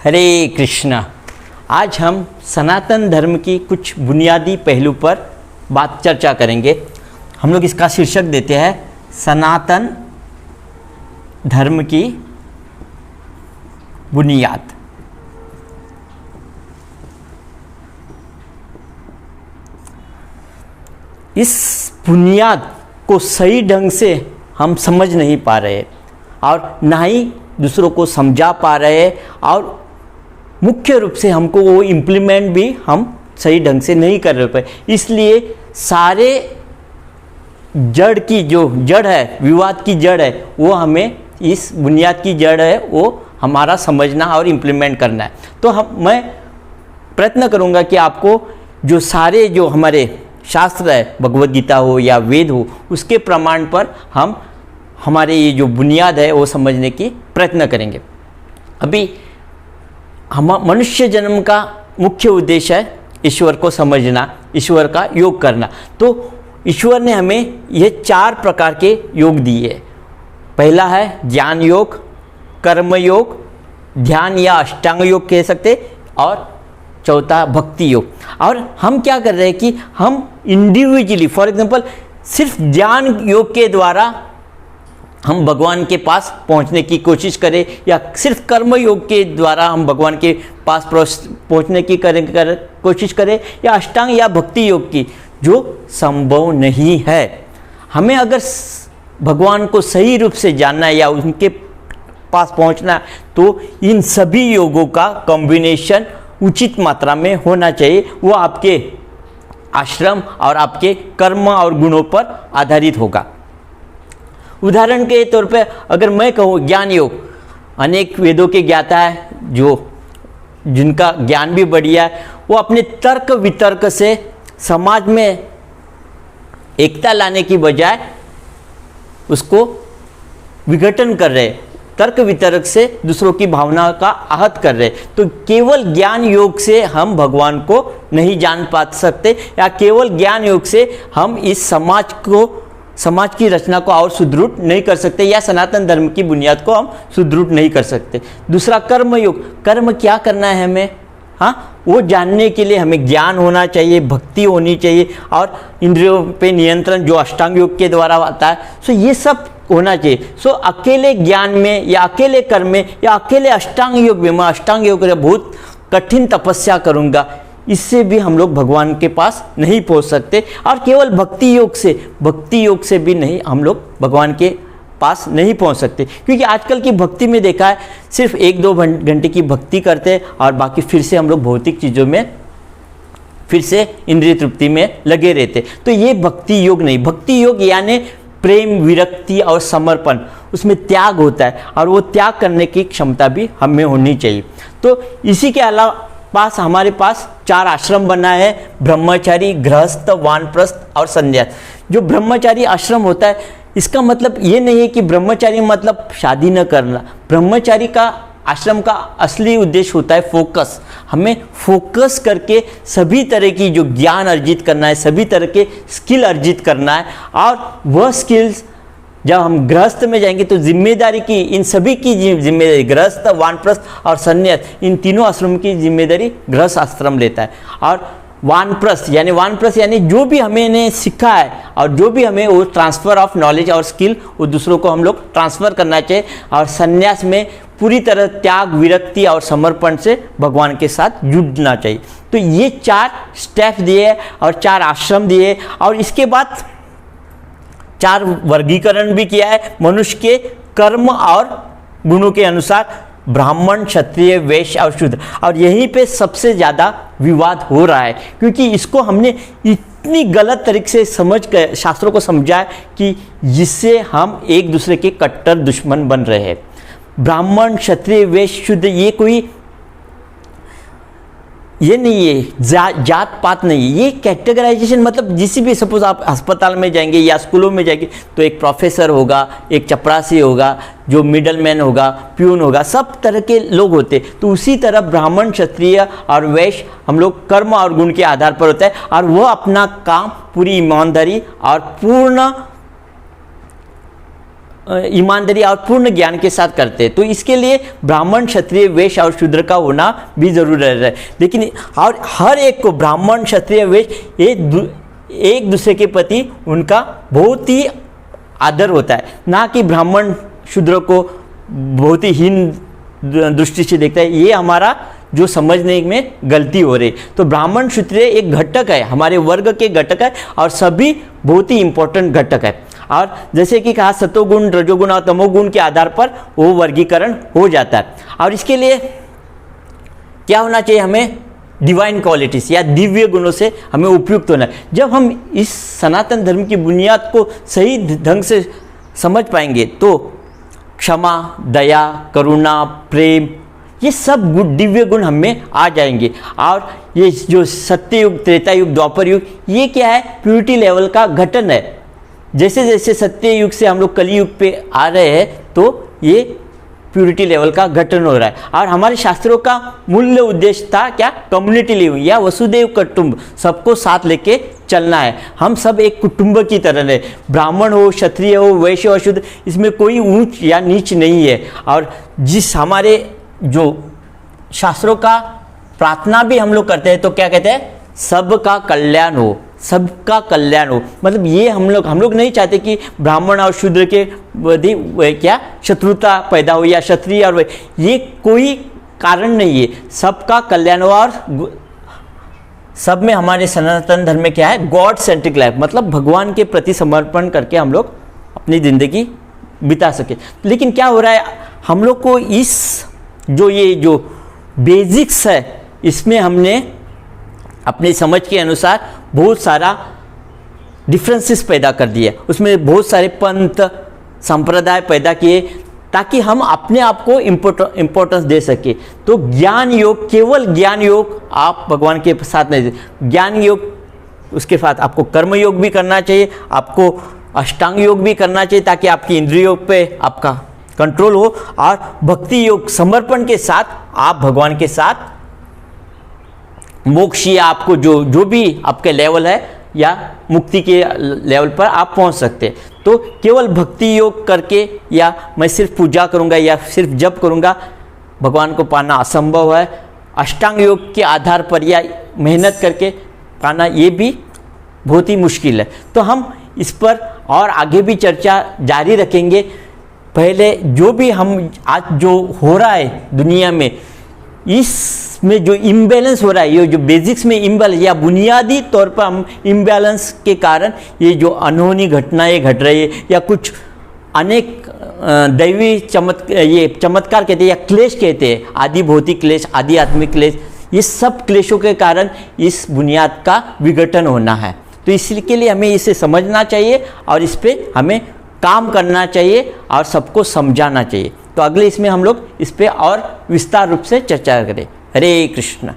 हरे कृष्णा। आज हम सनातन धर्म की कुछ बुनियादी पहलू पर चर्चा करेंगे। हम लोग इसका शीर्षक देते हैं सनातन धर्म की बुनियाद। इस बुनियाद को सही ढंग से हम समझ नहीं पा रहे और ना ही दूसरों को समझा पा रहे और मुख्य रूप से हमको वो इम्प्लीमेंट भी हम सही ढंग से नहीं कर रहे पाए। इसलिए सारे जड़ की जो जड़ है, विवाद की जड़ है, वो हमें इस बुनियाद की जड़ है वो हमारा समझना और इम्प्लीमेंट करना है। तो मैं प्रयत्न करूँगा कि आपको जो सारे जो हमारे शास्त्र है, भगवद गीता हो या वेद हो, उसके प्रमाण पर हम हमारे ये जो बुनियाद है वो समझने की प्रयत्न करेंगे। अभी हम मनुष्य जन्म का मुख्य उद्देश्य है ईश्वर को समझना, ईश्वर का योग करना। तो ईश्वर ने हमें ये 4 प्रकार के योग दिए। पहला है ज्ञान योग, कर्म योग, ध्यान या अष्टांग योग कह सकते, और चौथा भक्ति योग। और हम क्या कर रहे हैं कि हम इंडिविजुअली, फॉर एग्जांपल, सिर्फ ज्ञान योग के द्वारा हम भगवान के पास पहुंचने की कोशिश करें, या सिर्फ कर्म योग के द्वारा हम भगवान के पास पहुंचने की कोशिश करें, या अष्टांग या भक्ति योग की, जो संभव नहीं है। हमें अगर भगवान को सही रूप से जानना है या उनके पास पहुंचना है, तो इन सभी योगों का कॉम्बिनेशन उचित मात्रा में होना चाहिए। वो आपके आश्रम और आपके कर्म और गुणों पर आधारित होगा। उदाहरण के तौर पे अगर मैं कहूँ ज्ञान योग, अनेक वेदों के ज्ञाता है जिनका ज्ञान भी बढ़िया है, वो अपने तर्क वितर्क से समाज में एकता लाने की बजाय उसको विघटन कर रहे, तर्क वितर्क से दूसरों की भावना का आहत कर रहे। तो केवल ज्ञान योग से हम भगवान को नहीं जान पा सकते, या केवल ज्ञान योग से हम इस समाज की रचना को और सुदृढ़ नहीं कर सकते, या सनातन धर्म की बुनियाद को हम सुदृढ़ नहीं कर सकते। दूसरा कर्म योग, कर्म क्या करना है हमें, वो जानने के लिए हमें ज्ञान होना चाहिए, भक्ति होनी चाहिए, और इंद्रियों पे नियंत्रण जो अष्टांग योग के द्वारा आता है। सो ये सब होना चाहिए। सो अकेले ज्ञान में या अकेले कर्म में या अकेले अष्टांग योग में, मैं अष्टांग योग में बहुत कठिन तपस्या करूँगा, इससे भी हम लोग भगवान के पास नहीं पहुंच सकते। और केवल भक्ति योग से भी नहीं, हम लोग भगवान के पास नहीं पहुंच सकते। क्योंकि आजकल की भक्ति में देखा है, सिर्फ 1-2 घंटे की भक्ति करते हैं और बाकी फिर से हम लोग भौतिक चीज़ों में, फिर से इंद्रिय तृप्ति में लगे रहते। तो ये भक्ति योग नहीं। भक्ति योग यानी प्रेम, विरक्ति और समर्पण, उसमें त्याग होता है, और वो त्याग करने की क्षमता भी हमें होनी चाहिए। तो इसी के अलावा हमारे पास 4 आश्रम बना है, ब्रह्मचारी, गृहस्थ, वानप्रस्थ और संन्यास। जो ब्रह्मचारी आश्रम होता है, इसका मतलब ये नहीं है कि ब्रह्मचारी मतलब शादी न करना। ब्रह्मचारी का आश्रम का असली उद्देश्य होता है फोकस। हमें फोकस करके सभी तरह की जो ज्ञान अर्जित करना है, सभी तरह के स्किल अर्जित करना है, और वह स्किल्स जब हम गृहस्थ में जाएंगे तो जिम्मेदारी की, इन सभी की जिम्मेदारी गृहस्थ, वानप्रस्थ और संन्यास, इन तीनों आश्रम की जिम्मेदारी गृहस्थ आश्रम लेता है। और वानप्रस्थ यानी जो भी हमें सीखा है और जो भी हमें वो ट्रांसफ़र ऑफ नॉलेज और स्किल वो दूसरों को हम लोग ट्रांसफ़र करना चाहिए। और संन्यास में पूरी तरह त्याग, विरक्ति और समर्पण से भगवान के साथ जुड़ना चाहिए। तो ये 4 स्टेप दिए और 4 आश्रम दिए, और इसके बाद 4 वर्गीकरण भी किया है मनुष्य के कर्म और गुणों के अनुसार, ब्राह्मण, क्षत्रिय, वैश्य और शूद्र। और यहीं पे सबसे ज़्यादा विवाद हो रहा है, क्योंकि इसको हमने इतनी गलत तरीके से समझ कर शास्त्रों को समझा है कि जिससे हम एक दूसरे के कट्टर दुश्मन बन रहे हैं। ब्राह्मण, क्षत्रिय, वैश्य, शूद्र, ये नहीं है, जात पात नहीं है। ये कैटेगराइजेशन मतलब जिस भी, सपोज आप अस्पताल में जाएंगे या स्कूलों में जाएंगे तो एक प्रोफेसर होगा, एक चपरासी होगा, जो मिडल मैन होगा, प्यून होगा, सब तरह के लोग होते। तो उसी तरह ब्राह्मण, क्षत्रिय और वैश्य हम लोग कर्म और गुण के आधार पर होता है, और वह अपना काम पूरी ईमानदारी और पूर्ण ईमानदारी और पूर्ण ज्ञान के साथ करते हैं। तो इसके लिए ब्राह्मण, क्षत्रिय, वैश्य और शूद्र का होना भी जरूरी है। लेकिन और हर एक को ब्राह्मण, क्षत्रिय, वैश्य एक दूसरे के प्रति उनका बहुत ही आदर होता है, ना कि ब्राह्मण शूद्र को बहुत ही हीन दृष्टि से देखता है। ये हमारा जो समझने में गलती हो रही। तो ब्राह्मण, क्षत्रिय एक घटक है, हमारे वर्ग के घटक है और सभी बहुत ही इंपॉर्टेंट घटक है। और जैसे कि कहा सतोगुण, रजोगुण और तमोगुण के आधार पर वो वर्गीकरण हो जाता है। और इसके लिए क्या होना चाहिए, हमें डिवाइन क्वालिटीज या दिव्य गुणों से हमें उपयुक्त होना है। जब हम इस सनातन धर्म की बुनियाद को सही ढंग से समझ पाएंगे तो क्षमा, दया, करुणा, प्रेम, ये सब गुण, दिव्य गुण हमें आ जाएंगे। और ये जो सत्ययुग, त्रेता युग, द्वापर युग, ये क्या है, प्यूरिटी लेवल का घटन है। जैसे जैसे सत्य युग से हम लोग कली युग पे आ रहे हैं तो ये प्यूरिटी लेवल का घटन हो रहा है। और हमारे शास्त्रों का मूल्य उद्देश्य था क्या, कम्युनिटी लिविंग या वसुदेव कुटुंब, सबको साथ लेके चलना है। हम सब एक कुटुंब की तरह है, ब्राह्मण हो, क्षत्रिय हो, वैश्य हो, शुद्ध, इसमें कोई ऊंच या नीच नहीं है। और जिस हमारे जो शास्त्रों का प्रार्थना भी हम लोग करते हैं तो क्या कहते हैं, सबका कल्याण हो, सबका कल्याण हो। मतलब ये हम लोग नहीं चाहते कि ब्राह्मण और शूद्र के क्या शत्रुता पैदा हो या क्षत्रिय और ये कोई कारण नहीं है। सबका कल्याण हो और सब में हमारे सनातन धर्म में क्या है, गॉड सेंट्रिक लाइफ, मतलब भगवान के प्रति समर्पण करके हम लोग अपनी ज़िंदगी बिता सके। लेकिन क्या हो रहा है, हम लोग को इस जो बेसिक्स है इसमें हमने अपनी समझ के अनुसार बहुत सारा डिफरेंसेस पैदा कर दिए, उसमें बहुत सारे पंथ संप्रदाय पैदा किए ताकि हम अपने आप को इम्पोर्टेंस दे सके। तो ज्ञान योग, केवल ज्ञान योग आप भगवान के साथ नहीं, ज्ञान योग उसके साथ आपको कर्म योग भी करना चाहिए, आपको अष्टांग योग भी करना चाहिए ताकि आपकी इंद्रियों पे आपका कंट्रोल हो, और भक्ति योग समर्पण के साथ आप भगवान के साथ मोक्ष या आपको जो भी आपके लेवल है या मुक्ति के लेवल पर आप पहुंच सकते हैं। तो केवल भक्ति योग करके या मैं सिर्फ पूजा करूंगा या सिर्फ जप करूंगा भगवान को पाना असंभव है। अष्टांग योग के आधार पर या मेहनत करके पाना ये भी बहुत ही मुश्किल है। तो हम इस पर और आगे भी चर्चा जारी रखेंगे। पहले जो भी हम आज जो हो रहा है दुनिया में, इसमें जो इम्बैलेंस हो रहा है, ये जो बेसिक्स में इम्बैलेंस या बुनियादी तौर पर हम इम्बैलेंस के कारण ये जो अनहोनी घटनाएं घट रही है या कुछ अनेक दैवी ये चमत्कार कहते हैं या क्लेश कहते हैं, आदि भौतिक क्लेश, आदि आत्मिक क्लेश, ये सब क्लेशों के कारण इस बुनियाद का विघटन होना है। तो इसके लिए हमें इसे समझना चाहिए और इस पर हमें काम करना चाहिए और सबको समझाना चाहिए। तो अगले इसमें हम लोग इस पर और विस्तार रूप से चर्चा करें। हरे कृष्ण।